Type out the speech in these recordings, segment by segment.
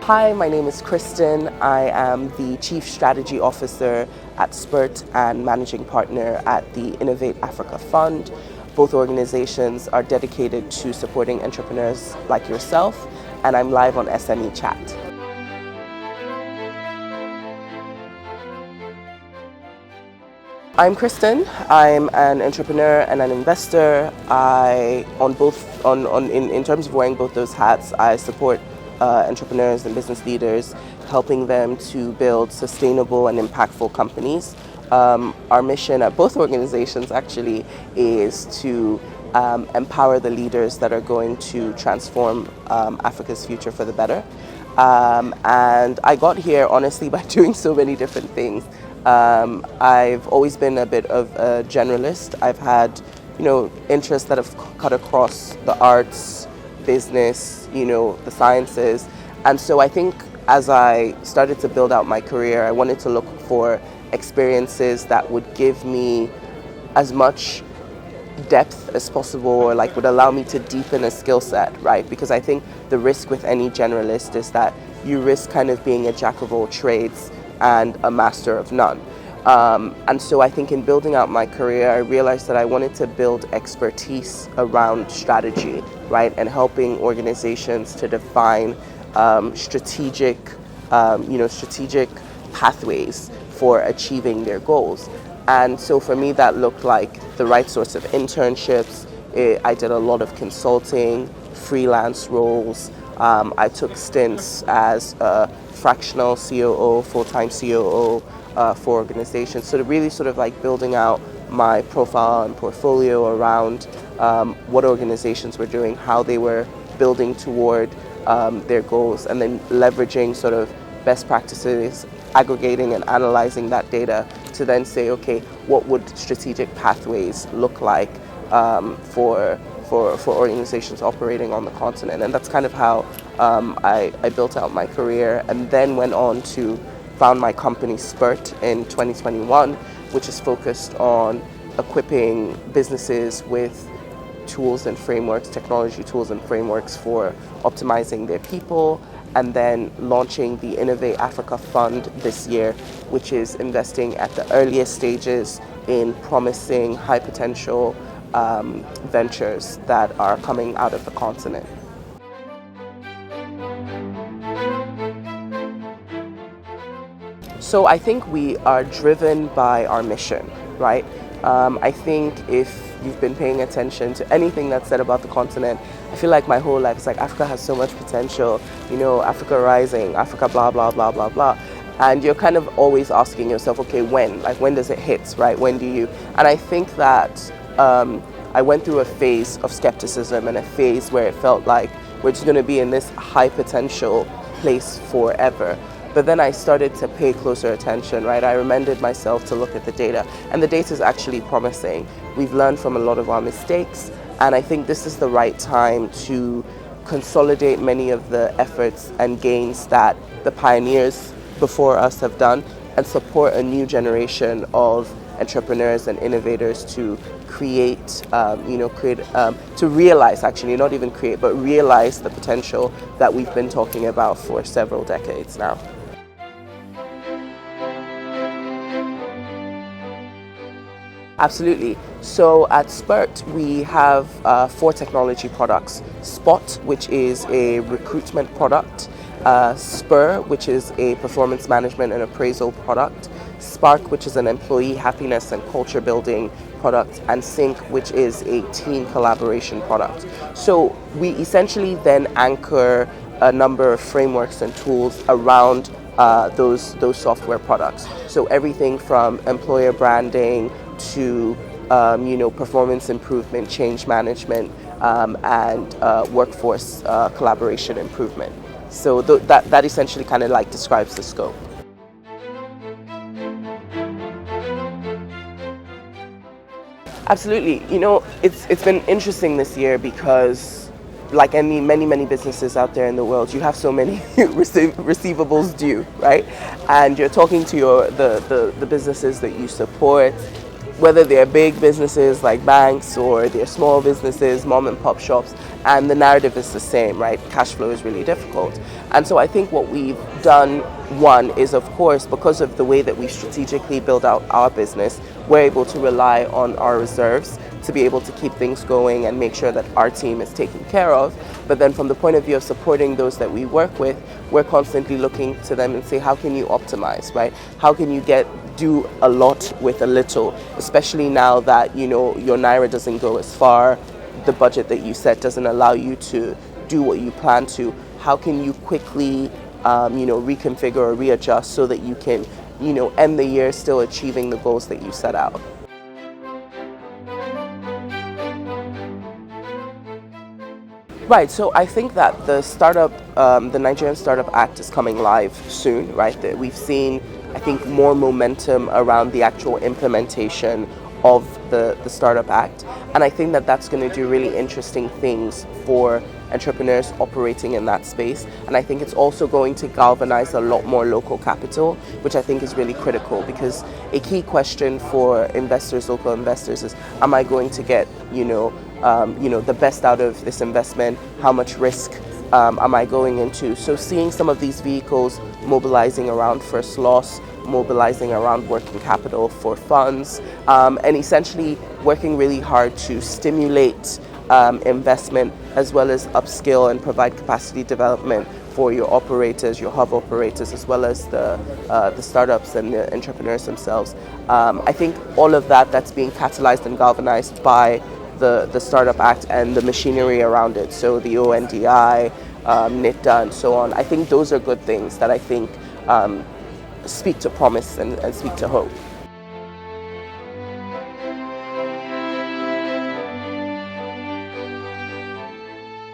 Hi, my name is Kristin. I am the Chief Strategy Officer at Spurt and Managing Partner at the Innovate Africa Fund. Both organizations are dedicated to supporting entrepreneurs like yourself, and I'm live on SME Chat. I'm Kristin. I'm an entrepreneur and an investor. In terms of wearing both those hats, I support entrepreneurs and business leaders, helping them to build sustainable and impactful companies. Our mission at both organizations actually is to empower the leaders that are going to transform Africa's future for the better. And I got here honestly by doing so many different things. I've always been a bit of a generalist. I've had, interests that have cut across the arts, business, the sciences. And so I think as I started to build out my career, I wanted to look for experiences that would give me as much depth as possible, or would allow me to deepen a skill set, right? Because I think the risk with any generalist is that you risk kind of being a jack of all trades and a master of none. And so I think in building out my career, I realized that I wanted to build expertise around strategy, right? And helping organizations to define strategic pathways for achieving their goals. And so for me, that looked like the right sorts of internships. I did a lot of consulting, freelance roles. I took stints as a fractional COO, full-time COO for organizations. So to really sort of building out my profile and portfolio around what organizations were doing, how they were building toward their goals, and then leveraging sort of best practices, aggregating and analyzing that data to then say, okay, what would strategic pathways look like for organizations operating on the continent. And that's kind of how I built out my career, and then went on to found my company Spurt in 2021, which is focused on equipping businesses with tools and frameworks, technology tools and frameworks for optimizing their people, and then launching the Innovate Africa Fund this year, which is investing at the earliest stages in promising high potential ventures that are coming out of the continent. So I think we are driven by our mission, right? I think if you've been paying attention to anything that's said about the continent, I feel like my whole life is Africa has so much potential, Africa rising, Africa blah, blah, blah, blah, blah. And you're kind of always asking yourself, okay, when? When does it hit, right? When do you? And I think that I went through a phase of skepticism and a phase where it felt like we're just going to be in this high potential place forever. But then I started to pay closer attention, right? I reminded myself to look at the data, and the data is actually promising. We've learned from a lot of our mistakes, and I think this is the right time to consolidate many of the efforts and gains that the pioneers before us have done, and support a new generation of entrepreneurs and innovators to to realize, actually, not even create, but realize the potential that we've been talking about for several decades now. Absolutely. So at Spurt, we have 4 technology products. Spot, which is a recruitment product. Spur, which is a performance management and appraisal product. Spark, which is an employee happiness and culture building product. And Sync, which is a team collaboration product. So we essentially then anchor a number of frameworks and tools around those software products. So everything from employer branding to performance improvement, change management, and workforce collaboration improvement. So that essentially kind of describes the scope. Absolutely. It's been interesting this year because, like many businesses out there in the world, you have so many receivables due, right? And you're talking to the businesses that you support, whether they're big businesses like banks or they're small businesses, mom and pop shops, and the narrative is the same, right? Cash flow is really difficult. And so I think what we've done, one, is of course, because of the way that we strategically build out our business, we're able to rely on our reserves to be able to keep things going and make sure that our team is taken care of. But then from the point of view of supporting those that we work with, we're constantly looking to them and say, how can you optimize, right? How can you do a lot with a little, especially now that, your Naira doesn't go as far, the budget that you set doesn't allow you to do what you plan to. How can you quickly, reconfigure or readjust so that you can, end the year still achieving the goals that you set out? Right, so I think that the Nigerian Startup Act is coming live soon, right? That we've seen, I think, more momentum around the actual implementation of the Startup Act. And I think that that's going to do really interesting things for entrepreneurs operating in that space. And I think it's also going to galvanize a lot more local capital, which I think is really critical, because a key question for investors, local investors, is, am I going to get, the best out of this investment? How much risk am I going into? So seeing some of these vehicles mobilizing around first loss, mobilizing around working capital for funds, and essentially working really hard to stimulate investment, as well as upskill and provide capacity development for your operators, your hub operators, as well as the startups and the entrepreneurs themselves. I think all of that's being catalyzed and galvanized by the Startup Act and the machinery around it. So the ONDI, NITDA, and so on. I think those are good things that I think speak to promise and speak to hope.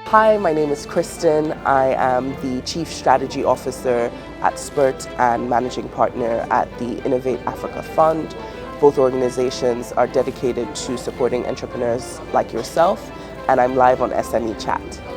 Hi, my name is Kristin. I am the Chief Strategy Officer at Spurt and Managing Partner at the Innovate Africa Fund. Both organizations are dedicated to supporting entrepreneurs like yourself, and I'm live on SME Chat.